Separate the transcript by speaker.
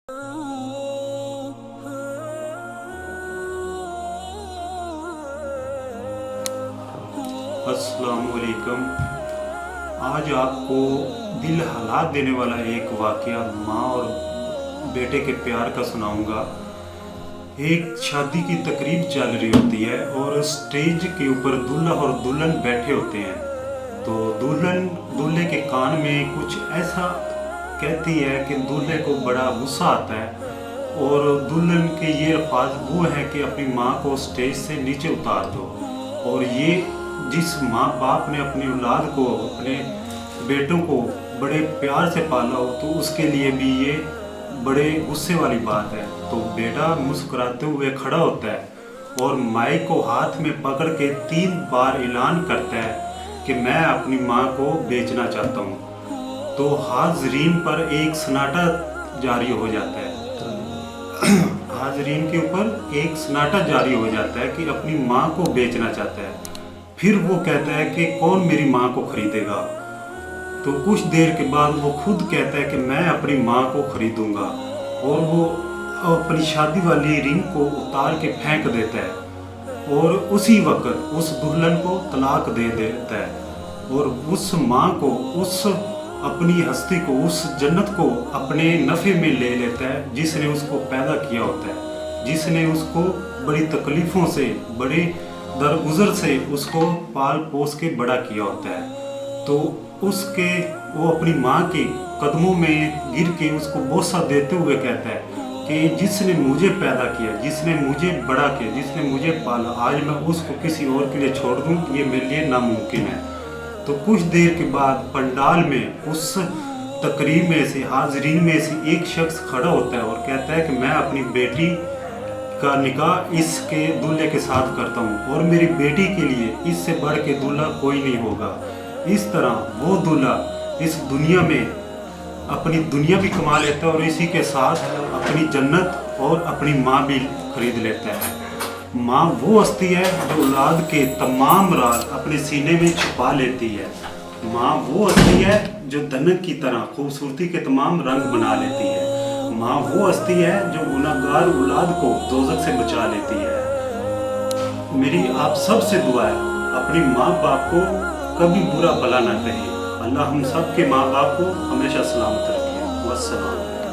Speaker 1: अस्सलाम वालेकुम। आज आपको दिल हिला देने वाला एक वाक़या माँ और बेटे के प्यार का सुनाऊंगा। एक शादी की तकरीब चल रही होती है और स्टेज के ऊपर दूल्हा और दुल्हन बैठे होते हैं। तो दुल्हन दूल्हे के कान में कुछ ऐसा कहती है कि दूल्हे को बड़ा गुस्सा आता है और दुल्हन के ये अल्फाज वो है कि अपनी माँ को स्टेज से नीचे उतार दो। और ये जिस माँ बाप ने अपनी औलाद को, अपने बेटों को बड़े प्यार से पाला हो तो उसके लिए भी ये बड़े गुस्से वाली बात है। तो बेटा मुस्कुराते हुए खड़ा होता है और माइक को हाथ में पकड़ के 3 बार ऐलान करता है कि मैं अपनी माँ को बेचना चाहता हूँ। तो हाज़रीन पर एक सन्नाटा जारी हो जाता है। हाज़रीन के ऊपर एक सन्नाटा जारी हो जाता है कि अपनी माँ को बेचना चाहता है। फिर वो कहता है कि कौन मेरी माँ को खरीदेगा। तो कुछ देर के बाद वो खुद कहता है कि मैं अपनी माँ को खरीदूंगा और वो अपनी शादी वाली रिंग को उतार के फेंक देता है और उसी वक्त उस दुल्हन को तलाक दे देता है और उस माँ को, उस अपनी हस्ती को, उस जन्नत को अपने नफ़े में ले लेता है जिसने उसको पैदा किया होता है, जिसने उसको बड़ी तकलीफ़ों से, बड़े दरगुजर से उसको पाल पोस के बड़ा किया होता है। तो वो अपनी माँ के कदमों में गिर के उसको बोसा देते हुए कहता है कि जिसने मुझे पैदा किया, जिसने मुझे बड़ा किया, जिसने मुझे पाला, आज मैं उसको किसी और के लिए छोड़ दूँ, ये मेरे लिए नामुमकिन है। तो कुछ देर के बाद पंडाल में उस तकरीब में से, हाज़रीन में से एक शख्स खड़ा होता है और कहता है कि मैं अपनी बेटी का निकाह इसके दूल्हे के साथ करता हूँ और मेरी बेटी के लिए इससे बढ़ के दूल्हा कोई नहीं होगा। इस तरह वो दूल्हा इस दुनिया में अपनी दुनिया भी कमा लेता है और इसी के साथ अपनी जन्नत और अपनी माँ भी खरीद लेता है। माँ वो हस्ती है जो औलाद के तमाम राज अपने सीने में छुपा लेती है। माँ वो हस्ती है जो धनक की तरह खूबसूरती के तमाम रंग बना लेती है। माँ वो हस्ती है जो गुनहगार औलाद को दोज़ख से बचा लेती है। मेरी आप सब से दुआ है, अपनी माँ बाप को कभी बुरा भला ना कहिए। अल्लाह हम सब के माँ बाप को हमेशा सलामत रखे। वस्सलाम।